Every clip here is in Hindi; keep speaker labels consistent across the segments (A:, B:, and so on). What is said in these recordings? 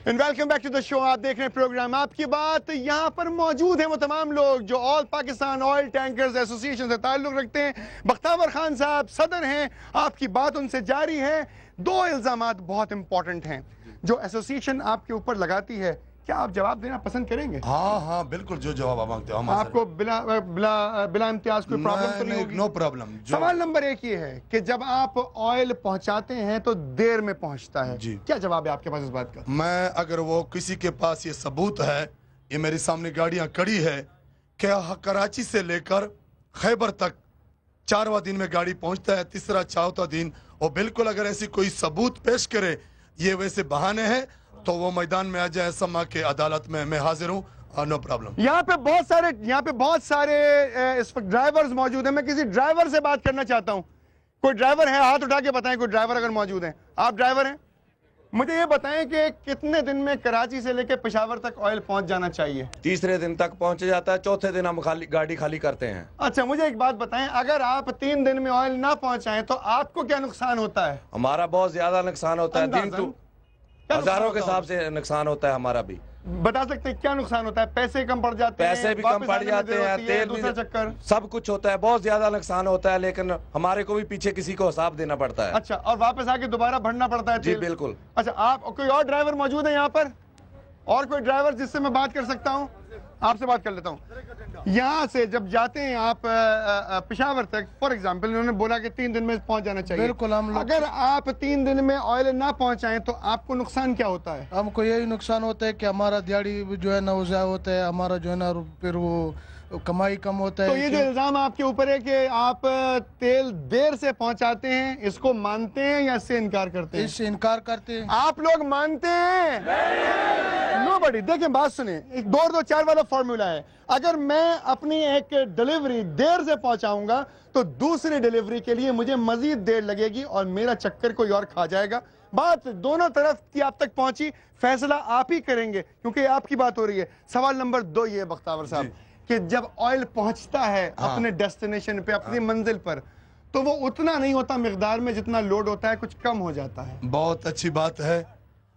A: And welcome back to the show. आप देख रहे हैं प्रोग्राम आपकी बात। यहाँ पर मौजूद हैं वो तमाम लोग जो all Pakistan oil tankers association से ताल्लुक रखते हैं। बख्तावर खान साहब सदर हैं, आपकी बात उनसे जारी है। दो इल्जामात बहुत इंपॉर्टेंट हैं जो एसोसिएशन आपके ऊपर लगाती है, क्या आप जवाब देना पसंद करेंगे?
B: हाँ हाँ बिल्कुल, जो जवाब आप मांगते हो हम
A: आपको बिला बिला बिला इम्तियाज कोई प्रॉब्लम तो नहीं होगी?
B: No problem.
A: सवाल नंबर एक ये है कि जब आप ऑयल पहुंचाते हैं तो देर में पहुंचता है
B: जी।
A: क्या जवाब है आपके पास इस बात का?
B: मैं अगर वो किसी के पास ये सबूत है, ये मेरे सामने गाड़ियां खड़ी है कि कराची से लेकर खैबर तक 4वां दिन में गाड़ी पहुंचता है, तीसरा चौथा दिन, और बिल्कुल अगर ऐसी कोई सबूत पेश करे, ये वैसे बहाने हैं, तो वो मैदान में आ जाए समा के अदालत में, मैं हाजिर हूँ, नो प्रॉब्लम।
A: यहाँ पे बहुत सारे इस वक्त ड्राइवर्स मौजूद हैं। मैं किसी ड्राइवर से बात करना चाहता हूँ। कोई ड्राइवर है? हाथ उठा के बताएं कोई ड्राइवर अगर मौजूद है। आप ड्राइवर हैं? मुझे ये बताएं कि कितने दिन में कराची से लेकर पेशावर तक ऑयल पहुंच जाना चाहिए?
C: तीसरे दिन तक पहुंच जाता है, चौथे दिन हम गाड़ी खाली करते हैं।
A: अच्छा, मुझे एक बात बताएं, अगर आप 3 दिन में ऑयल ना पहुंचाएं तो आपको क्या नुकसान होता है?
C: हमारा बहुत ज्यादा नुकसान होता है, दिन तो हजारों के हिसाब से नुकसान होता है हमारा भी।
A: बता सकते हैं क्या नुकसान होता है? पैसे कम पड़ जाते हैं,
C: पैसे भी कम पड़ जाते हैं, तेल
A: दूसरा चक्कर,
C: सब कुछ होता है, बहुत ज्यादा नुकसान होता है, लेकिन हमारे को भी पीछे किसी को हिसाब देना पड़ता है।
A: अच्छा, और वापस आके दोबारा भरना पड़ता है?
C: जी बिल्कुल।
A: अच्छा, आप कोई और ड्राइवर मौजूद है यहाँ पर? और कोई ड्राइवर जिससे मैं बात कर सकता हूँ? आपसे बात कर लेता हूँ। यहाँ से जब जाते हैं आप पेशावर तक, फॉर एग्जांपल उन्होंने बोला कि 3 दिन में पहुंच जाना चाहिए।
D: बिल्कुल, हम लोग
A: अगर आप 3 दिन में ऑयल ना पहुंचाएं तो आपको नुकसान क्या होता है?
D: हमको यही नुकसान होता है कि हमारा दिहाड़ी जो है ना वो ज़ाया होता है, हमारा जो है ना फिर वो कमाई कम होता है।
A: तो ये जो इल्जाम आपके ऊपर है कि आप तेल देर से पहुंचाते हैं, इसको मानते हैं या इससे इनकार करते हैं?
D: इससे इनकार करते हैं।
A: आप लोग मानते हैं? नोबडी। देखें, बात सुने, 2-2-4 वाला फॉर्मूला है। अगर मैं अपनी एक डिलीवरी देर से पहुंचाऊंगा तो दूसरी डिलीवरी के लिए मुझे मजीद देर लगेगी और मेरा चक्कर कोई और खा जाएगा। बात दोनों तरफ की आप तक पहुंची, फैसला आप ही करेंगे क्योंकि आपकी बात हो रही है। सवाल नंबर 2 ये बख्तावर साहब कि जब ऑयल पहुंचता है अपने डेस्टिनेशन पे, अपनी मंजिल पर, तो वो उतना नहीं होता मिकदार में जितना लोड होता है, कुछ कम हो जाता है।
B: बहुत अच्छी बात है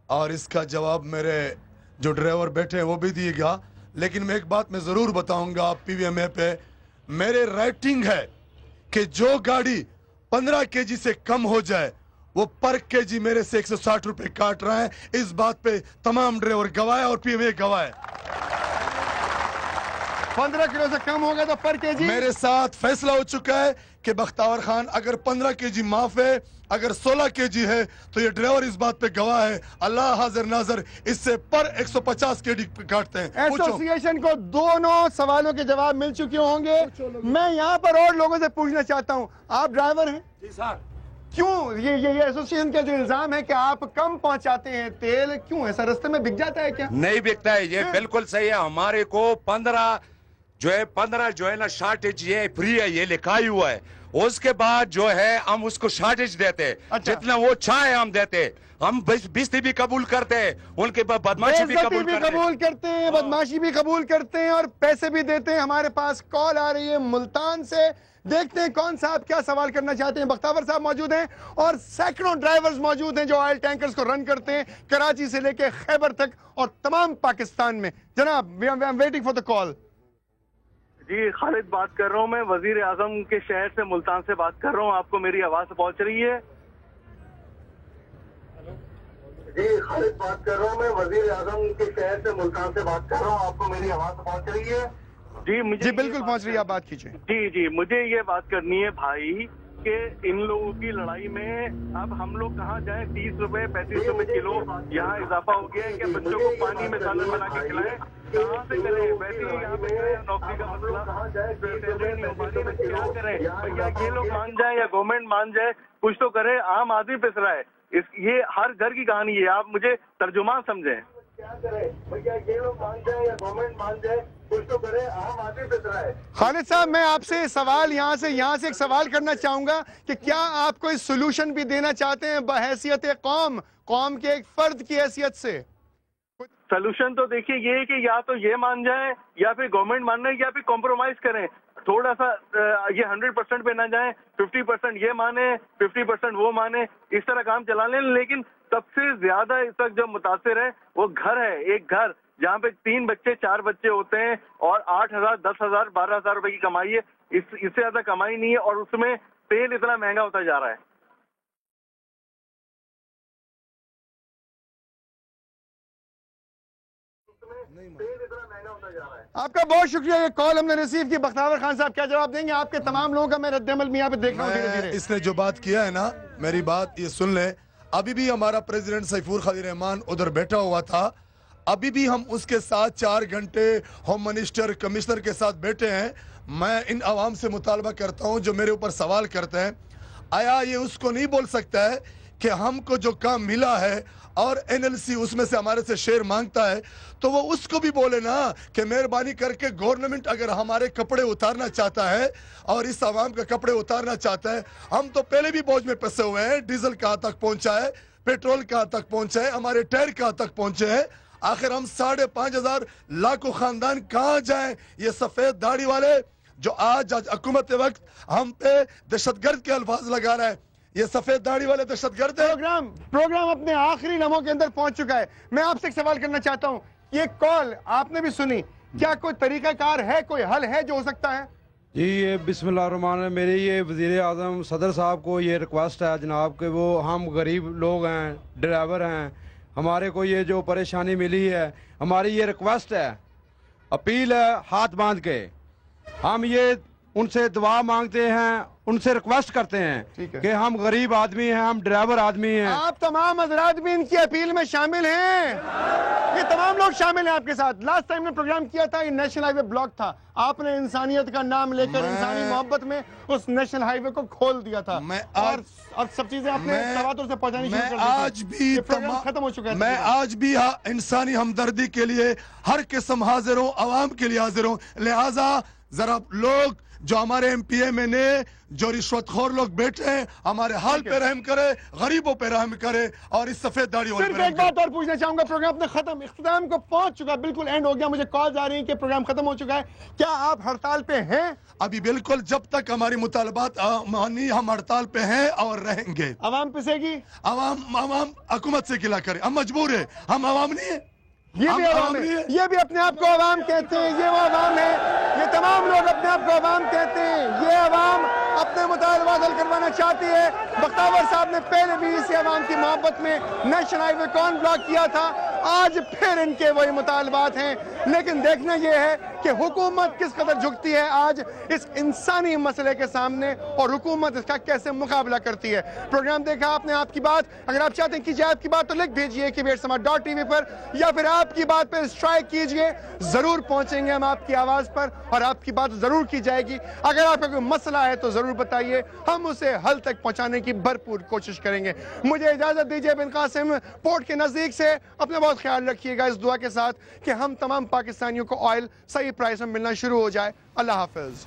B: और इसका जवाब मेरे जो ड्राइवर बैठे हैं वो भी दिएगा, लेकिन मैं एक बात मैं जरूर बताऊंगा PVMA पे, मेरे राइटिंग है कि जो गाड़ी 15 kg से कम हो जाए वो पर kg मेरे से 160 रुपए काट रहा है। इस बात पे तमाम ड्राइवर गवाह है और PVMA गवाह है।
A: 15 किलो से कम होगा तो पर केजी
B: मेरे साथ फैसला हो चुका है कि बख्तावर खान अगर 15 kg माफ है, अगर 16 kg है, तो ये ड्राइवर इस बात पे गवाह है। अल्लाह हाजिर नाजर, इससे पर 150 kg काटते हैं।
A: एसोसिएशन को दोनों सवालों के जवाब मिल चुके होंगे। मैं यहाँ पर और लोगों से पूछना चाहता हूँ, आप ड्राइवर हैं?
C: जी सर।
A: क्यों ये एसोसिएशन का जो इल्जाम है कि आप कम पहुंचाते हैं तेल, क्यों ऐसा रास्ते में बिक जाता है क्या?
E: नहीं बिकता है, ये बिल्कुल सही है। हमारे को 15 जो है ना शॉर्टेज, ये फ्री है, ये लिखा ही हुआ है। उसके बाद जो है हम उसको शॉर्टेज देते हैं।
A: अच्छा।
E: जितना वो चाहे हम देते हैं। हम बेइज्जती भी कबूल करते हैं, उनके बदमाशी भी कबूल
A: करते हैं, बदमाशी भी कबूल करते हैं और पैसे भी देते हैं। हमारे पास कॉल आ रही है मुल्तान से, देखते हैं कौन साहब क्या सवाल करना चाहते हैं। बख्तावर साहब मौजूद हैं और सैकड़ों ड्राइवर्स मौजूद हैं जो ऑयल टैंकर्स को रन करते हैं कराची से लेकर खैबर तक और तमाम पाकिस्तान में। जनाब, we am waiting for the call.
F: जी, खालिद बात कर रहा हूँ मैं, वजीर आजम के शहर से, मुल्तान से बात कर रहा हूँ। आपको मेरी आवाज पहुंच रही है? जी, खालिद बात कर रहा हूँ मैं, वजीर आजम के शहर से, मुल्तान से बात कर रहा हूँ। आपको मेरी आवाज पहुंच रही है? जी, मुझे
A: जी बिल्कुल पहुंच रही है, आप बात कीजिए।
F: जी, मुझे ये बात करनी है भाई कि इन लोगों की लड़ाई में अब हम लोग कहाँ जाएं? 30 रुपए 35 रुपए किलो यहाँ इजाफा हो गया है। क्या बच्चों को पानी में सालन बना के खिलाएं? कहाँ से करें? वैसे ही यहाँ पे नौकरी का मसला सैलरी नहीं हो पाती, तो क्या करें भैया? ये लोग मान जाए या गवर्नमेंट मान जाए, कुछ तो करे। आम आदमी पिस रहा है। ये हर घर की कहानी है, आप मुझे तर्जुमान समझें। क्या करें भैया? ये लोग मान जाए या गवर्नमेंट मान जाए, कुछ तो करे। आम आदमी पिस रहा है।
A: खालिद साहब, मैं आपसे सवाल यहाँ से एक सवाल करना चाहूंगा कि क्या आप कोई सोल्यूशन भी देना चाहते हैं बहैसियत कौम के एक फर्द की हैसियत से?
F: सोल्यूशन तो देखिए ये है कि या तो ये मान जाए या फिर गवर्नमेंट मान जाए या फिर कॉम्प्रोमाइज करें। थोड़ा सा ये 100% पे ना जाए, 50% ये माने, 50% वो माने, इस तरह काम चला लें। लेकिन सबसे ज्यादा इस वक्त जो मुतासिर है वो घर है, एक घर जहाँ पे 3 बच्चे 4 बच्चे होते हैं और 8,000, 10,000, 12,000 रुपए की कमाई है। इससे ज्यादा कमाई नहीं है और उसमें तेल इतना महंगा होता जा रहा है।
A: आपका बहुत शुक्रिया, ये कॉल हमने रिसीव की। बख्तावर खान साहब क्या जवाब देंगे? आपके तमाम लोगों का मैं रद्द-ए-अमल भी यहाँ पे देख रहा हूँ धीरे धीरे।
B: इसने जो बात किया है ना, मेरी बात ये सुन ले। अभी भी हमारा प्रेसिडेंट सैफुर खलील रहमान उधर बैठा हुआ था, अभी भी हम उसके साथ 4 घंटे होम मिनिस्टर कमिश्नर के साथ बैठे हैं। मैं इन आवाम से मुतालबा करता हूं जो मेरे ऊपर सवाल करते हैं, आया ये उसको नहीं बोल सकता है कि हमको जो काम मिला है और एनएलसी उसमें से हमारे से शेयर मांगता है, तो वो उसको भी बोले ना कि मेहरबानी करके गवर्नमेंट अगर हमारे कपड़े उतारना चाहता है और इस आवाम के कपड़े उतारना चाहता है, हम तो पहले भी बोझ में फंसे हुए हैं। डीजल कहाँ तक पहुंचा है, पेट्रोल कहाँ तक पहुंचा है, हमारे टायर कहाँ तक पहुंचे हैं। आखिर हम 5,500 लाखों खानदान कहाँ जाएं? ये सफेद दाढ़ी वाले जो आज हुकूमत वक्त हम पे दहशतगर्द के अल्फाज लगा रहा है, ये सफेद दाढ़ी वाले दहशतगर्द है।
A: प्रोग्राम अपने आखिरी लम्हों के अंदर पहुंच चुका है। मैं आपसे एक सवाल करना चाहता हूं, ये कॉल आपने भी सुनी, क्या कोई तरीकाकार है, कोई हल है जो हो सकता है?
G: जी ये बिस्मिल्लाहिर्रहमानिर्रहीम, मेरी ये वज़ीर आज़म सदर साहब को ये रिक्वेस्ट है जनाब कि वो, हम गरीब लोग हैं, ड्राइवर हैं, हमारे को ये जो परेशानी मिली है, हमारी ये रिक्वेस्ट है, अपील है, हाथ बांध के हम ये उनसे दुआ मांगते हैं, उनसे रिक्वेस्ट करते हैं कि हम गरीब आदमी हैं, हम ड्राइवर आदमी हैं।
A: आप तमाम हजरात भी इनकी अपील में शामिल हैं, ये तमाम लोग शामिल हैं आपके साथ। लास्ट टाइम ने प्रोग्राम किया था, ये नेशनल हाईवे ब्लॉक था, आपने इंसानियत का नाम लेकर इंसानी मोहब्बत में उस नेशनल हाईवे को खोल दिया था। और सब चीजें आपने तवातुर से पहुंचानी शुरू कर दी थी।
B: आज भी
A: खत्म हो चुका है।
B: मैं आज भी इंसानी हमदर्दी के लिए हर किस्म हाजिर हूँ, आवाम के लिए हाजिर हूँ। लिहाजा जरा लोग जो हमारे एमपीएमएनए जो रिश्वतखोर लोग बैठे हैं, हमारे हाल पे रहम करे, गरीबों पे रहम करे और इस सफेद दाढ़ी वाले।
A: सिर्फ एक बात और पूछना चाहूंगा, प्रोग्राम अपने खत्म इख्तिताम को पहुंच चुका, बिल्कुल एंड हो गया, मुझे कॉल आ रही है कि प्रोग्राम खत्म हो चुका है, क्या आप हड़ताल पे हैं?
B: अभी बिल्कुल, जब तक हमारी मुतालबात मानी, हम हड़ताल पे हैं और रहेंगे।
A: आवाम पिसेगी,
B: आवाम हुकूमत से गिला करे, हम मजबूर है, हम आवाम नहीं है।
A: ये भी आवाम है, ये भी अपने आप को आवाम कहते हैं, ये वो आवाम है, ये तमाम लोग अपने आप को आवाम कहते हैं। ये आवाम अपने मुतालबात हल करवाना चाहती है। बख्तावर साहब ने पहले भी इसी आवाम की मोहब्बत में नेशनल हाईवे कौन ब्लॉक किया था, आज फिर इनके वही मुतालबात हैं। लेकिन देखना यह है कि हुकूमत किस कदर झुकती है आज इस इंसानी मसले के सामने और हुकूमत इसका कैसे मुकाबला करती है। प्रोग्राम देखा आपने, आपकी बात अगर आप चाहते हैं कीजिए आपकी बात तो लिख भेजिए KBR-Samaj.tv पर, या फिर आपकी बात पर स्ट्राइक कीजिए, जरूर पहुंचेंगे हम आपकी आवाज पर और आपकी बात जरूर की जाएगी। अगर आपका कोई मसला है तो जरूर बताइए, हम उसे हल तक पहुंचाने की भरपूर कोशिश करेंगे। मुझे इजाजत दीजिए बिन कासिम, पोर्ट के नजदीक से। अपने बहुत ख्याल रखिएगा इस दुआ के साथ कि हम तमाम पाकिस्तानियों को ऑयल सही प्राइस में मिलना शुरू हो जाए। अल्लाह हाफिज।